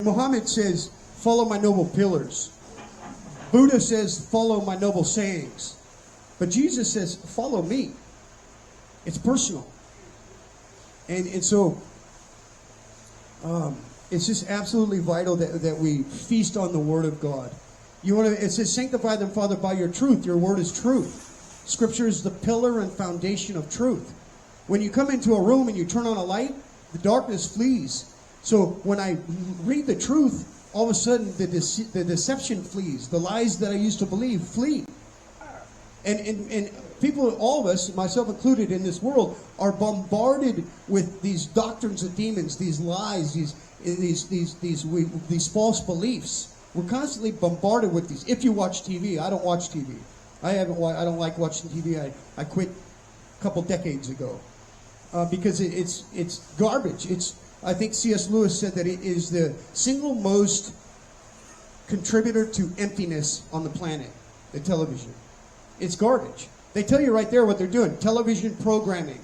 Muhammad says, follow my noble pillars. Buddha says, follow my noble sayings. But Jesus says, follow me. It's personal. And so it's just absolutely vital that we feast on the Word of God. It says, sanctify them, Father, by your truth. Your Word is truth. Scripture is the pillar and foundation of truth. When you come into a room and you turn on a light, the darkness flees. So when I read the truth, all of a sudden the deception flees. The lies that I used to believe flee. And people, all of us, myself included in this world, are bombarded with these doctrines of demons, these lies, these false beliefs. We're constantly bombarded with these. If you watch TV, I don't watch TV. I don't like watching TV. I quit a couple decades ago because it's garbage. I think C.S. Lewis said that it is the single most contributor to emptiness on the planet, the television. It's garbage. They tell you right there what they're doing. Television programming.